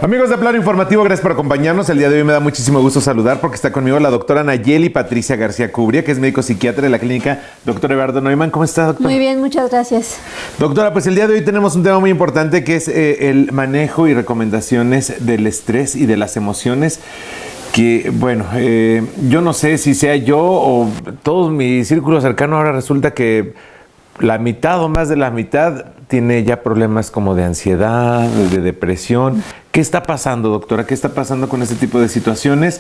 Amigos de Plano Informativo, gracias por acompañarnos. El día de hoy me da muchísimo gusto saludar porque está conmigo la doctora Nayeli Patricia García Cubría, que es médico psiquiatra de la clínica Dr. Eberardo Neumann. ¿Cómo está, doctora? Muy bien, muchas gracias. Doctora, pues el día de hoy tenemos un tema muy importante que es el manejo y recomendaciones del estrés y de las emociones. Que, bueno, yo no sé si sea yo o todo mi círculo cercano, ahora resulta que la mitad o más de la mitad tiene ya problemas como de ansiedad, de depresión. ¿Qué está pasando, doctora? ¿Qué está pasando con este tipo de situaciones?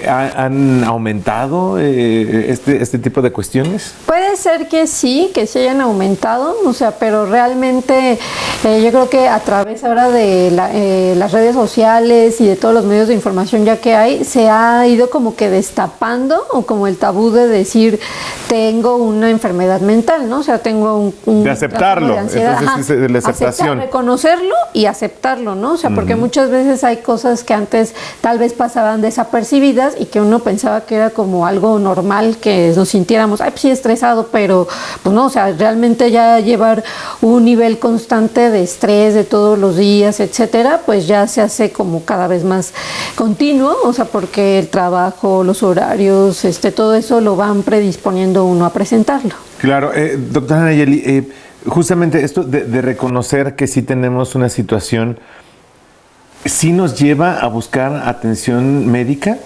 ¿Han aumentado este tipo de cuestiones? Puede ser que sí hayan aumentado, o sea, pero realmente yo creo que a través ahora de las redes sociales y de todos los medios de información ya que hay, se ha ido como que destapando o como el tabú de decir tengo una enfermedad mental, ¿no? O sea, tengo un de aceptarlo, de ansiedad. Entonces es de la aceptación. Reconocerlo y aceptarlo, ¿no? O sea, porque muchas veces hay cosas que antes tal vez pasaban desapercibidas y que uno pensaba que era como algo normal que nos sintiéramos, ay, pues sí, estresado, pero pues no, o sea, realmente ya llevar un nivel constante de estrés de todos los días, etcétera, pues ya se hace como cada vez más continuo, o sea, porque el trabajo, los horarios, todo eso lo van predisponiendo uno a presentarlo. Claro, doctora Nayeli, justamente esto de reconocer que sí tenemos una situación, ¿sí nos lleva a buscar atención médica?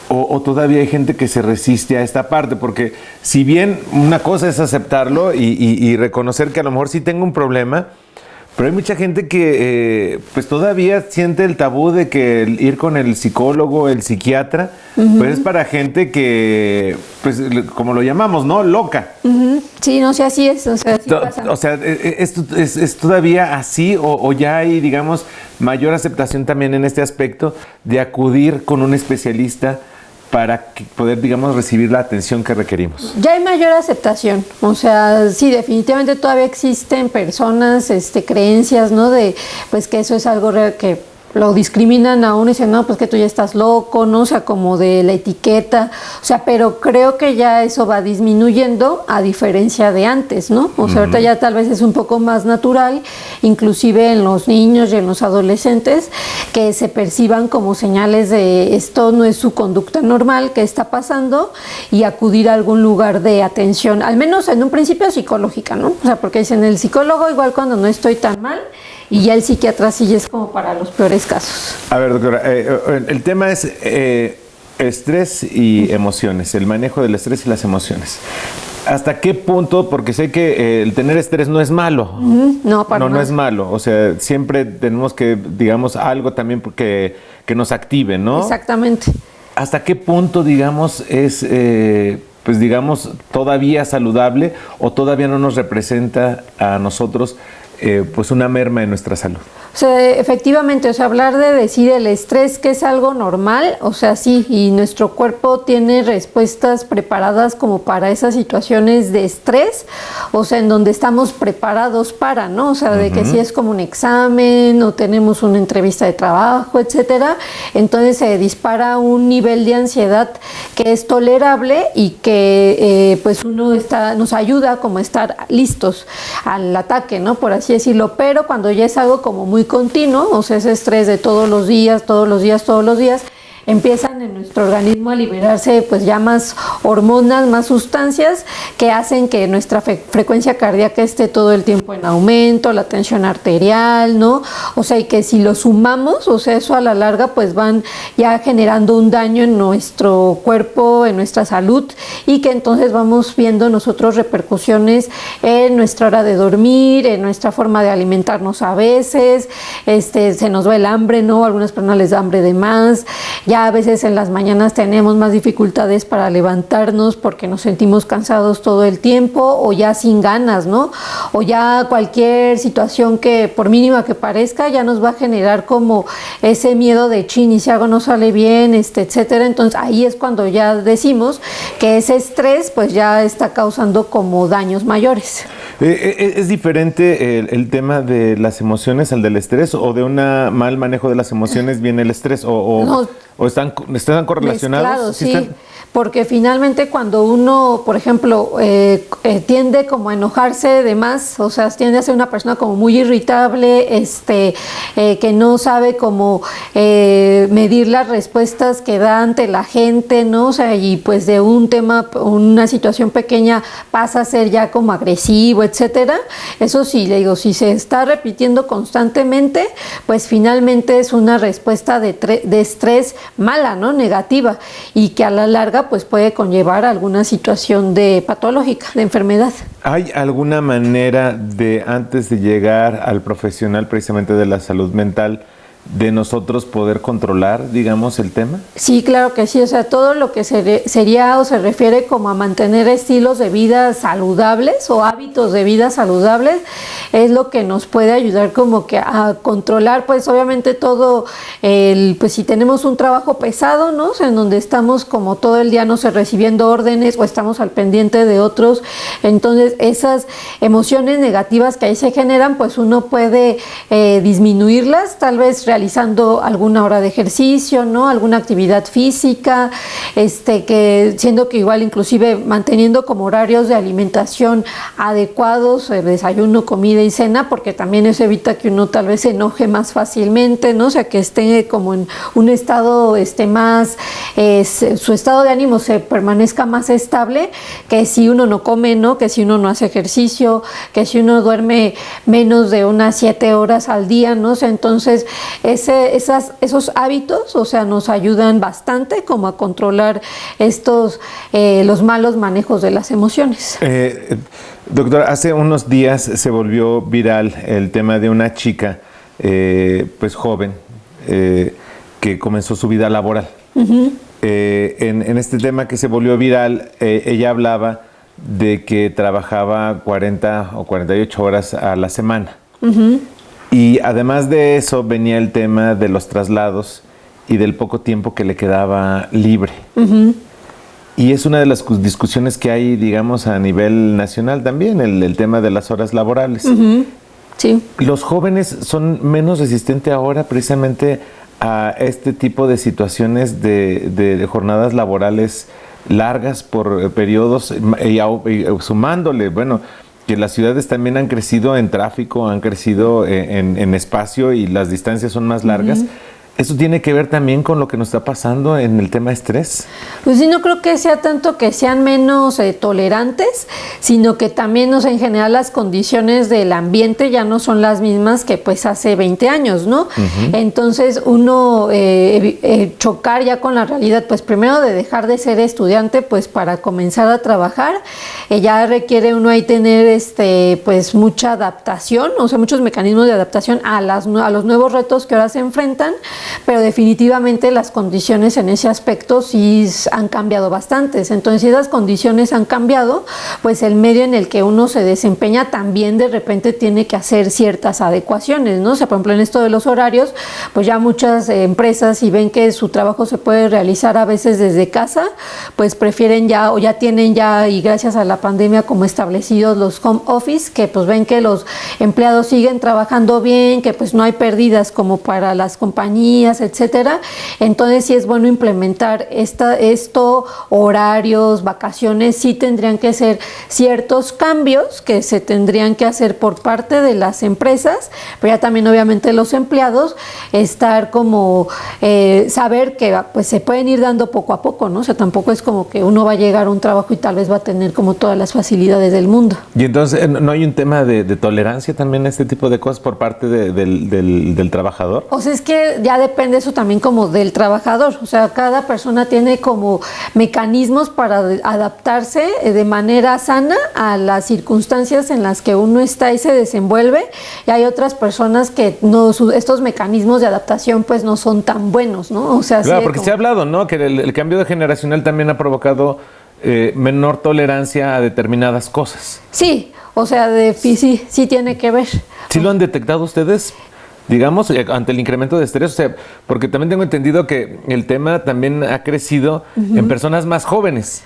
¿O todavía hay gente que se resiste a esta parte? Porque si bien una cosa es aceptarlo y reconocer que a lo mejor sí tengo un problema, pero hay mucha gente que pues todavía siente el tabú de que el ir con el psicólogo, el psiquiatra, pues es para gente que, pues como lo llamamos, ¿no? Loca. Sí, no sé, así es, o sea, así pasa. O sea, ¿es todavía así o ya hay, digamos, mayor aceptación también en este aspecto de acudir con un especialista para poder, digamos, recibir la atención que requerimos? Ya hay mayor aceptación, o sea, sí, definitivamente todavía existen personas, creencias, ¿no? De, pues, que eso es algo real, que lo discriminan a uno y dicen, no, pues que tú ya estás loco, ¿no? O sea, como de la etiqueta, o sea, pero creo que ya eso va disminuyendo a diferencia de antes, ¿no? O sea, ahorita ya tal vez es un poco más natural, inclusive en los niños y en los adolescentes, que se perciban como señales de esto no es su conducta normal, que está pasando, y acudir a algún lugar de atención, al menos en un principio psicológica, ¿no? O sea, porque dicen el psicólogo igual cuando no estoy tan mal, y ya el psiquiatra sí es como para los peores casos. A ver, doctora, el tema es estrés y emociones, el manejo del estrés y las emociones. ¿Hasta qué punto? Porque sé que el tener estrés no es malo. No, para nada. No es malo. O sea, siempre tenemos que, digamos, algo también que nos active, ¿no? Exactamente. ¿Hasta qué punto, digamos, es, pues digamos, todavía saludable o todavía no nos representa a nosotros pues una merma en nuestra salud? O sea, efectivamente, o sea, hablar de decir el estrés que es algo normal, o sea, sí, y nuestro cuerpo tiene respuestas preparadas como para esas situaciones de estrés, o sea, en donde estamos preparados para, ¿no? O sea, de que si es como un examen o tenemos una entrevista de trabajo, etcétera, entonces se dispara un nivel de ansiedad que es tolerable y que pues uno nos ayuda como a estar listos al ataque, ¿no? Por así decirlo, pero cuando ya es algo como muy continuo, o sea, ese estrés de todos los días, empiezan en nuestro organismo a liberarse pues ya más hormonas, más sustancias que hacen que nuestra frecuencia cardíaca esté todo el tiempo en aumento, la tensión arterial, ¿no? O sea, y que si lo sumamos, o sea, eso a la larga pues van ya generando un daño en nuestro cuerpo, en nuestra salud, y que entonces vamos viendo nosotros repercusiones en nuestra hora de dormir, en nuestra forma de alimentarnos a veces, se nos va el hambre, ¿no? A algunas personas les da hambre de más, ya a veces en las mañanas tenemos más dificultades para levantarnos porque nos sentimos cansados todo el tiempo o ya sin ganas, ¿no? O ya cualquier situación que por mínima que parezca ya nos va a generar como ese miedo de chin y si algo no sale bien, etcétera. Entonces ahí es cuando ya decimos que ese estrés pues ya está causando como daños mayores. ¿Es diferente el tema de las emociones al del estrés o de un mal manejo de las emociones viene el estrés? No, ¿O están correlacionados? Mezclados, ¿Sí sí. están? Porque finalmente cuando uno, por ejemplo, tiende como a enojarse de más, o sea, tiende a ser una persona como muy irritable, que no sabe cómo medir las respuestas que da ante la gente, ¿no? O sea, y pues de un tema, una situación pequeña pasa a ser ya como agresivo, etcétera. Eso sí, le digo, si se está repitiendo constantemente, pues finalmente es una respuesta de estrés mala, ¿no? Negativa, y que a la larga pues puede conllevar alguna situación patológica, de enfermedad. ¿Hay alguna manera de, antes de llegar al profesional precisamente de la salud mental, de nosotros poder controlar, digamos, el tema? Sí, claro que sí, o sea, todo lo que sería o se refiere como a mantener estilos de vida saludables o hábitos de vida saludables es lo que nos puede ayudar como que a controlar, pues obviamente todo, pues si tenemos un trabajo pesado, ¿no? O sea, en donde estamos como todo el día, no sé, recibiendo órdenes o estamos al pendiente de otros, entonces esas emociones negativas que ahí se generan, pues uno puede disminuirlas, tal vez realizando alguna hora de ejercicio, ¿no? Alguna actividad física, que siendo que igual inclusive manteniendo como horarios de alimentación adecuados, desayuno, comida y cena, porque también eso evita que uno tal vez se enoje más fácilmente, ¿no? O sea, que esté como en un estado más, su estado de ánimo se permanezca más estable que si uno no come, ¿no? Que si uno no hace ejercicio, que si uno duerme menos de unas 7 horas al día, ¿no? O sea, entonces esos hábitos, o sea, nos ayudan bastante como a controlar los malos manejos de las emociones. Doctor, hace unos días se volvió viral el tema de una chica, pues joven, que comenzó su vida laboral. Uh-huh. En este tema que se volvió viral, ella hablaba de que trabajaba 40 o 48 horas a la semana. Uh-huh. Y además de eso venía el tema de los traslados y del poco tiempo que le quedaba libre. Uh-huh. Y es una de las discusiones que hay, digamos, a nivel nacional también, el tema de las horas laborales. Uh-huh. Sí. Los jóvenes son menos resistentes ahora precisamente a este tipo de situaciones de jornadas laborales largas por periodos y sumándole, bueno, que las ciudades también han crecido en tráfico, han crecido en espacio y las distancias son más largas. Uh-huh. ¿Eso tiene que ver también con lo que nos está pasando en el tema estrés? Pues sí, no creo que sea tanto que sean menos tolerantes, sino que también, o sea, en general las condiciones del ambiente ya no son las mismas que pues hace 20 años, ¿no? Uh-huh. Entonces uno chocar ya con la realidad, pues primero de dejar de ser estudiante, pues para comenzar a trabajar, ya requiere uno ahí tener pues mucha adaptación, o sea, muchos mecanismos de adaptación a los nuevos retos que ahora se enfrentan. Pero definitivamente las condiciones en ese aspecto sí han cambiado bastantes. Entonces, si esas condiciones han cambiado, pues el medio en el que uno se desempeña también de repente tiene que hacer ciertas adecuaciones, ¿no? O sea, por ejemplo, en esto de los horarios, pues ya muchas empresas, si ven que su trabajo se puede realizar a veces desde casa, pues prefieren ya o ya tienen ya, y gracias a la pandemia, como establecidos los home office, que pues ven que los empleados siguen trabajando bien, que pues no hay pérdidas como para las compañías, etcétera. Entonces sí es bueno implementar horarios, vacaciones, sí tendrían que ser ciertos cambios que se tendrían que hacer por parte de las empresas, pero ya también obviamente los empleados estar como saber que pues se pueden ir dando poco a poco, ¿no? O sea, tampoco es como que uno va a llegar a un trabajo y tal vez va a tener como todas las facilidades del mundo. Y entonces, ¿no hay un tema de tolerancia también a este tipo de cosas por parte del trabajador? O sea, es que ya depende eso también como del trabajador, o sea, cada persona tiene como mecanismos para adaptarse de manera sana a las circunstancias en las que uno está y se desenvuelve, y hay otras personas que estos mecanismos de adaptación pues no son tan buenos, ¿no? O sea, claro, porque se ha hablado, ¿no? Que el cambio generacional también ha provocado menor tolerancia a determinadas cosas. Sí, o sea, sí tiene que ver. ¿Sí lo han detectado ustedes? Digamos, ante el incremento de estrés, o sea, porque también tengo entendido que el tema también ha crecido uh-huh. en personas más jóvenes.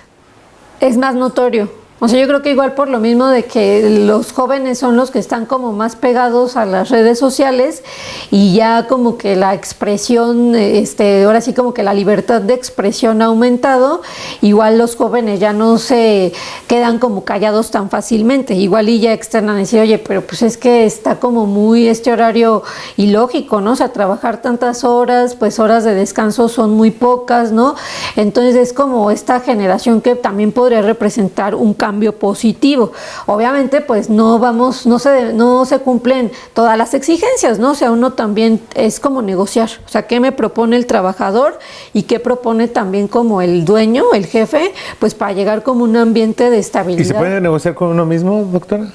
Es más notorio. O sea, yo creo que igual por lo mismo de que los jóvenes son los que están como más pegados a las redes sociales y ya como que la expresión, ahora sí como que la libertad de expresión ha aumentado, igual los jóvenes ya no se quedan como callados tan fácilmente, igual y ya externan y decir, oye, pero pues es que está como muy este horario ilógico, ¿no? O sea, trabajar tantas horas, pues horas de descanso son muy pocas, ¿no? Entonces es como esta generación que también podría representar un cambio positivo. Obviamente, pues no se cumplen todas las exigencias, ¿no? O sea, uno también es como negociar, o sea, ¿qué me propone el trabajador y qué propone también como el dueño, el jefe, pues para llegar como un ambiente de estabilidad? ¿Y se puede negociar con uno mismo, doctora?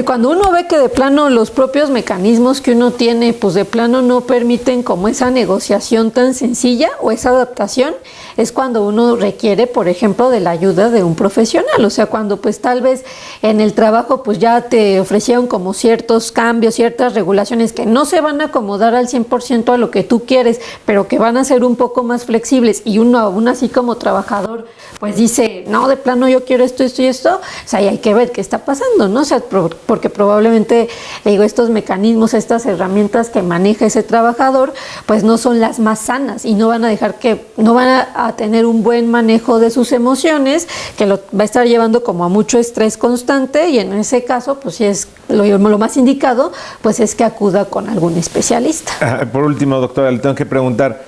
Cuando uno ve que de plano los propios mecanismos que uno tiene, pues de plano no permiten como esa negociación tan sencilla o esa adaptación, es cuando uno requiere, por ejemplo, de la ayuda de un profesional. O sea, cuando pues tal vez en el trabajo pues ya te ofrecieron como ciertos cambios, ciertas regulaciones que no se van a acomodar al 100% a lo que tú quieres, pero que van a ser un poco más flexibles y uno aún así como trabajador pues dice, no, de plano yo quiero esto, esto y esto, o sea, y hay que ver qué está pasando, ¿no? O sea, porque probablemente, digo, estos mecanismos, estas herramientas que maneja ese trabajador, pues no son las más sanas y no van a tener un buen manejo de sus emociones, que lo va a estar llevando como a mucho estrés constante, y en ese caso, pues si es lo más indicado, pues es que acuda con algún especialista. Por último, doctora, le tengo que preguntar,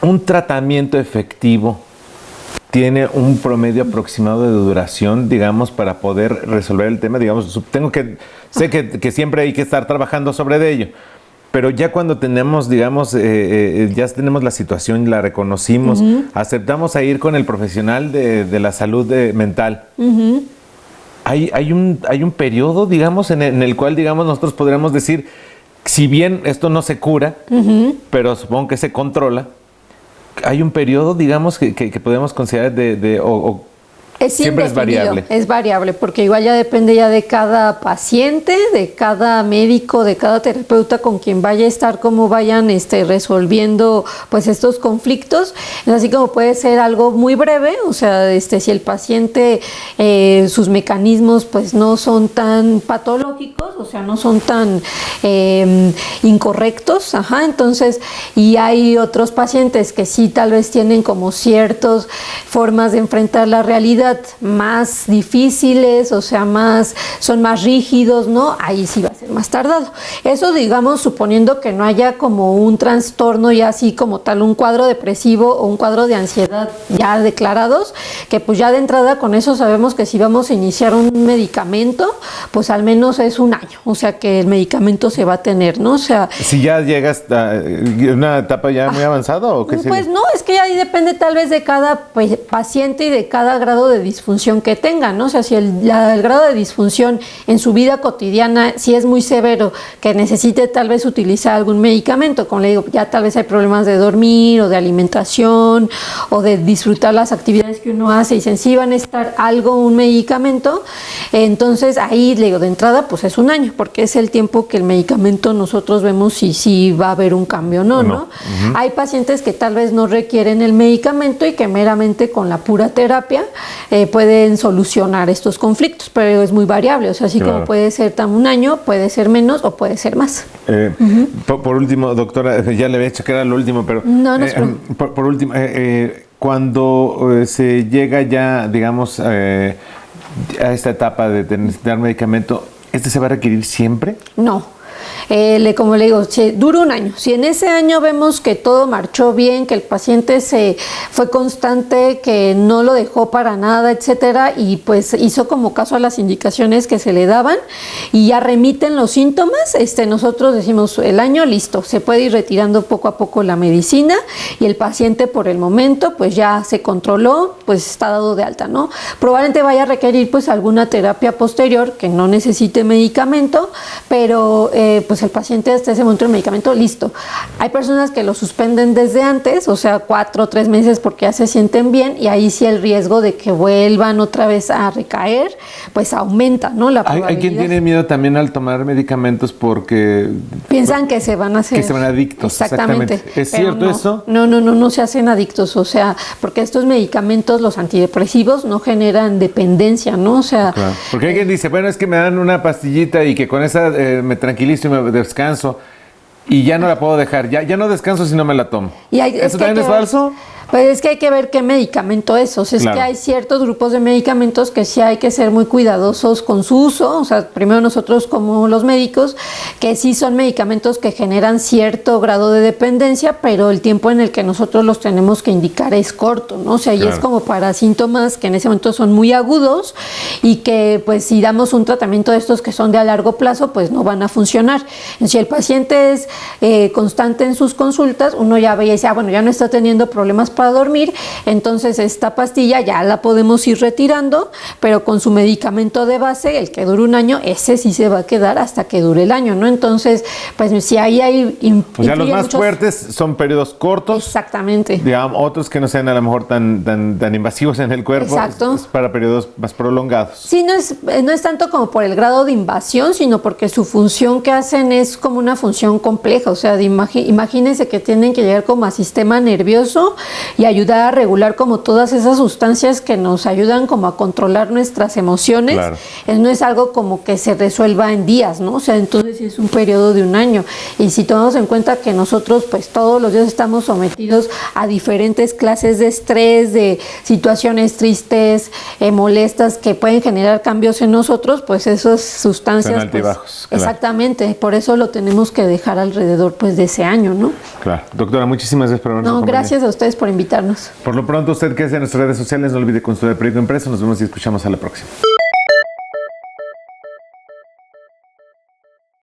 ¿un tratamiento efectivo tiene un promedio aproximado de duración, digamos, para poder resolver el tema? Digamos, sé que siempre hay que estar trabajando sobre ello, pero ya cuando tenemos, digamos, ya tenemos la situación, la reconocimos, aceptamos a ir con el profesional de la salud mental. Hay un periodo, digamos, en el cual, digamos, nosotros podríamos decir, si bien esto no se cura, pero supongo que se controla, hay un periodo, digamos, que podemos considerar siempre es variable. Es variable, porque igual ya depende ya de cada paciente, de cada médico, de cada terapeuta con quien vaya a estar, cómo vayan resolviendo pues estos conflictos. Así como puede ser algo muy breve, o sea, si el paciente sus mecanismos pues no son tan patológicos, o sea, no son tan incorrectos, entonces, y hay otros pacientes que sí tal vez tienen como ciertas formas de enfrentar la realidad más difíciles, o sea, son más rígidos, ¿no? Ahí sí va a ser más tardado. Eso, digamos, suponiendo que no haya como un trastorno ya así como tal, un cuadro depresivo o un cuadro de ansiedad ya declarados, que pues ya de entrada con eso sabemos que si vamos a iniciar un medicamento, pues al menos es un año, o sea, que el medicamento se va a tener, ¿no? O sea, si ya llegas a una etapa ya muy avanzada, ¿o qué sería? Pues no, es que ahí depende tal vez de cada paciente y de cada grado de disfunción que tengan, ¿no? O sea, si el grado de disfunción en su vida cotidiana, si es muy severo, que necesite tal vez utilizar algún medicamento, como le digo, ya tal vez hay problemas de dormir o de alimentación o de disfrutar las actividades que uno hace y si van a estar un medicamento, entonces ahí le digo, de entrada pues es un año, porque es el tiempo que el medicamento nosotros vemos si va a haber un cambio o no. Hay pacientes que tal vez no requieren el medicamento y que meramente con la pura terapia pueden solucionar estos conflictos, pero es muy variable, o sea, así como puede ser un año, puede ser menos o puede ser más. Por último, doctora, ya le había dicho que era lo último, pero por último, cuando se llega ya, digamos, a esta etapa de necesitar medicamento, ¿este se va a requerir siempre? No. Como le digo, dura un año. Si en ese año vemos que todo marchó bien, que el paciente fue constante, que no lo dejó para nada, etcétera, y pues hizo como caso a las indicaciones que se le daban y ya remiten los síntomas, nosotros decimos el año listo, se puede ir retirando poco a poco la medicina y el paciente por el momento pues ya se controló, pues está dado de alta, ¿no? Probablemente vaya a requerir pues alguna terapia posterior que no necesite medicamento, pero pues el paciente hasta ese momento el medicamento listo. Hay personas que lo suspenden desde antes, o sea, 4 o 3 meses porque ya se sienten bien, y ahí sí el riesgo de que vuelvan otra vez a recaer, pues aumenta, ¿no? La Hay quien tiene miedo también al tomar medicamentos porque piensan que se van a hacer... Que se van adictos. Exactamente. ¿Es cierto eso? No se hacen adictos, o sea, porque estos medicamentos, los antidepresivos, no generan dependencia, ¿no? O sea... Claro. Porque alguien dice, bueno, es que me dan una pastillita y que con esa me tranquilizo y me descanso y ya no la puedo dejar. Ya no descanso si no me la tomo. ¿Eso también es falso? Pues es que hay que ver qué medicamento es. O sea, es que hay ciertos grupos de medicamentos que sí hay que ser muy cuidadosos con su uso. O sea, primero nosotros como los médicos, que sí son medicamentos que generan cierto grado de dependencia, pero el tiempo en el que nosotros los tenemos que indicar es corto, ¿no? O sea, y es como para síntomas que en ese momento son muy agudos y que pues si damos un tratamiento de estos que son de a largo plazo, pues no van a funcionar. Si el paciente es constante en sus consultas, uno ya ve y dice, bueno, ya no está teniendo problemas para dormir, entonces esta pastilla ya la podemos ir retirando, pero con su medicamento de base, el que dura un año, ese sí se va a quedar hasta que dure el año, ¿no? Entonces, pues si ahí hay... O sea, los más fuertes son periodos cortos. Exactamente. Digamos, otros que no sean a lo mejor tan invasivos en el cuerpo. Exacto. Es para periodos más prolongados. Sí, no es tanto como por el grado de invasión, sino porque su función que hacen es como una función compleja, o sea, imagínense que tienen que llegar como a sistema nervioso y ayudar a regular como todas esas sustancias que nos ayudan como a controlar nuestras emociones. Claro. No es algo como que se resuelva en días, ¿no? O sea, entonces es un periodo de un año. Y si tomamos en cuenta que nosotros pues todos los días estamos sometidos a diferentes clases de estrés, de situaciones tristes, molestas que pueden generar cambios en nosotros, pues esas sustancias... Son altibajos. Pues, claro. Exactamente, por eso lo tenemos que dejar alrededor pues de ese año, ¿no? Claro. Doctora, muchísimas gracias por habernos acompañado. Gracias a ustedes por invitarnos. Por lo pronto, usted que es en nuestras redes sociales, no olvide consultar el proyecto impreso. Nos vemos y escuchamos a la próxima.